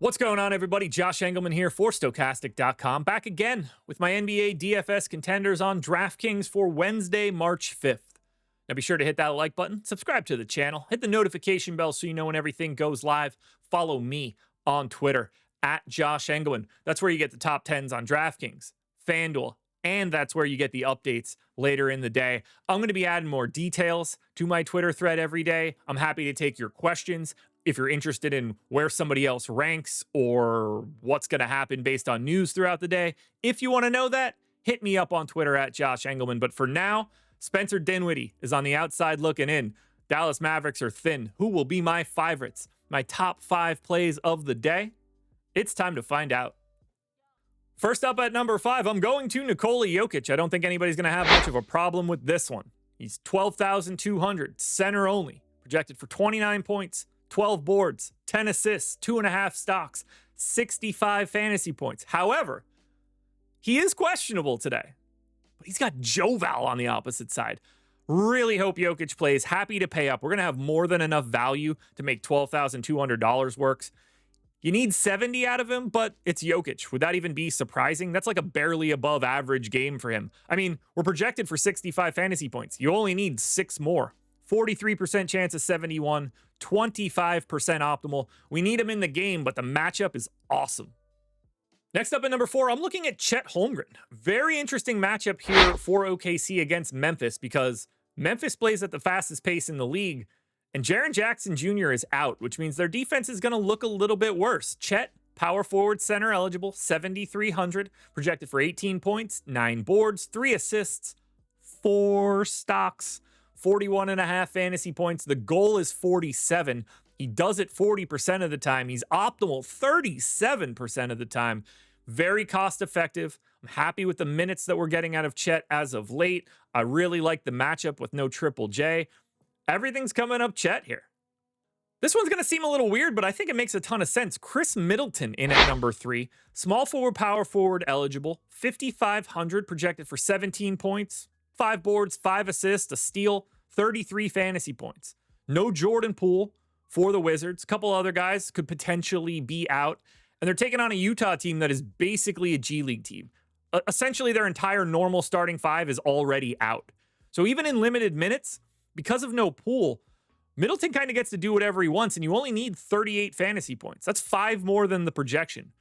What's going on, everybody? Josh Engleman here for Stokastic.com. Back again with my NBA DFS contenders on DraftKings for Wednesday, March 5th. Now be sure to hit that like button, subscribe to the channel, hit the notification bell so you know when everything goes live. Follow me on Twitter at Josh Engleman. That's where you get the top 10s on DraftKings, FanDuel, and that's where you get the updates later in the day. I'm going to be adding more details to my Twitter thread every day. I'm happy to take your questions. If you're interested in where somebody else ranks or what's going to happen based on news throughout the day, if you want to know that, hit me up on Twitter at Josh Engleman. But for now, Spencer Dinwiddie is on the outside looking in. Dallas Mavericks are thin. Who will be my favorites? My top 5 plays of the day? It's time to find out. First up at number 5, I'm going to Nikola Jokic. I don't think anybody's going to have much of a problem with this one. He's 12,200, center only, projected for 29 points, 12 boards, 10 assists, 2.5 stocks, 65 fantasy points. However, he is questionable today, but he's got Joval on the opposite side. Really hope Jokic plays. Happy to pay up. We're going to have more than enough value to make $12,200 works. You need 70 out of him, but it's Jokic. Would that even be surprising? That's like a barely above average game for him. I mean, we're projected for 65 fantasy points. You only need 6 more. 43% chance of 71, 25% optimal. We need him in the game, but the matchup is awesome. Next up at number 4, I'm looking at Chet Holmgren. Very interesting matchup here for OKC against Memphis because Memphis plays at the fastest pace in the league, and Jaren Jackson Jr. is out, which means their defense is going to look a little bit worse. Chet, power forward, center eligible, 7,300, projected for 18 points, 9 boards, 3 assists, 4 stocks. 41.5 fantasy points. The goal is 47. He does it 40% of the time. He's optimal 37% of the time. Very cost effective. I'm happy with the minutes that we're getting out of Chet as of late. I really like the matchup with no Triple J. Everything's coming up Chet here. This one's going to seem a little weird, but I think it makes a ton of sense. Chris Middleton in at number 3. Small forward, power forward eligible. 5,500 projected for 17 points. 5 boards, 5 assists, a steal, 33 fantasy points. No Jordan Poole for the Wizards. A couple other guys could potentially be out. And they're taking on a Utah team that is basically a G League team. Essentially, their entire normal starting 5 is already out. So even in limited minutes, because of no Poole, Middleton kind of gets to do whatever he wants, and you only need 38 fantasy points. That's 5 more than the projection.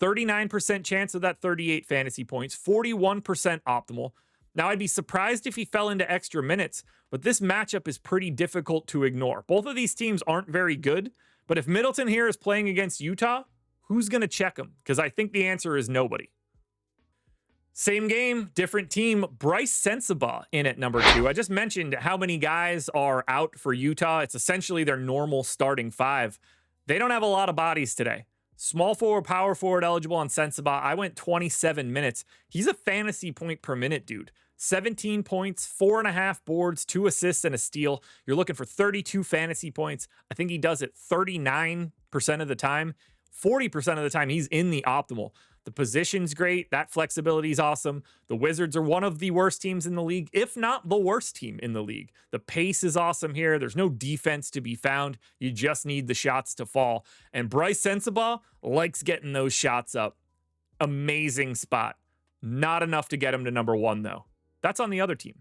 39% chance of that 38 fantasy points, 41% optimal. Now, I'd be surprised if he fell into extra minutes, but this matchup is pretty difficult to ignore. Both of these teams aren't very good, but if Middleton here is playing against Utah, who's going to check him? Because I think the answer is nobody. Same game, different team. Bryce Sensabaugh in at number 2. I just mentioned how many guys are out for Utah. It's essentially their normal starting 5. They don't have a lot of bodies today. Small forward, power forward eligible on Sensabaugh. I went 27 minutes. He's a fantasy point per minute dude. 17 points, 4.5 boards, 2 assists, and a steal. You're looking for 32 fantasy points. I think he does it 39% of the time. 40% of the time, he's in the optimal. The position's great. That flexibility is awesome. The Wizards are one of the worst teams in the league, if not the worst team in the league. The pace is awesome here. There's no defense to be found. You just need the shots to fall. And Bryce Sensabaugh likes getting those shots up. Amazing spot. Not enough to get him to number 1, though. That's on the other team.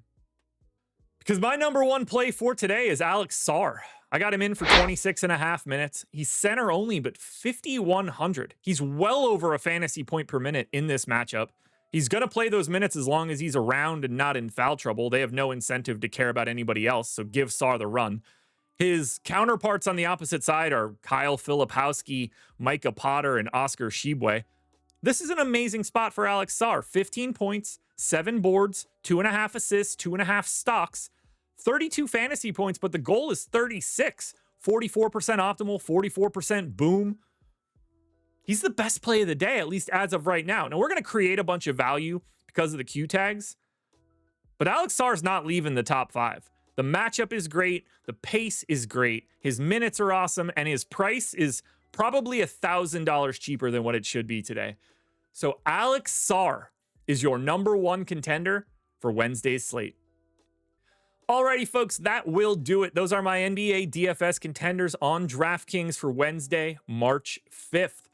Because my number 1 play for today is Alex Sarr. I got him in for 26.5 minutes. He's center only, but 5,100. He's well over a fantasy point per minute in this matchup. He's going to play those minutes as long as he's around and not in foul trouble. They have no incentive to care about anybody else, so give Sarr the run. His counterparts on the opposite side are Kyle Filipowski, Micah Potter, and Oscar Tshiebwe. This is an amazing spot for Alex Sarr. 15 points, 7 boards, 2.5 assists, 2.5 stocks, 32 fantasy points, but the goal is 36. 44% optimal, 44% boom. He's the best play of the day, at least as of right now. Now, we're going to create a bunch of value because of the Q tags, but Alex Sarr's not leaving the top 5. The matchup is great. The pace is great. His minutes are awesome, and his price is probably $1,000 cheaper than what it should be today. So Alex Sarr is your number 1 contender for Wednesday's slate. Alrighty, folks, that will do it. Those are my NBA DFS contenders on DraftKings for Wednesday, March 5th.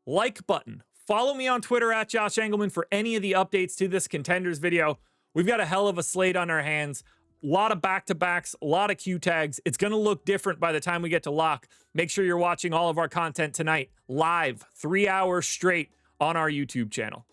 like button. Follow me on Twitter at Josh Engleman for any of the updates to this Contenders video. We've got a hell of a slate on our hands. A lot of back-to-backs, a lot of Q tags. It's going to look different by the time we get to lock. Make sure you're watching all of our content tonight live, 3 hours straight on our YouTube channel.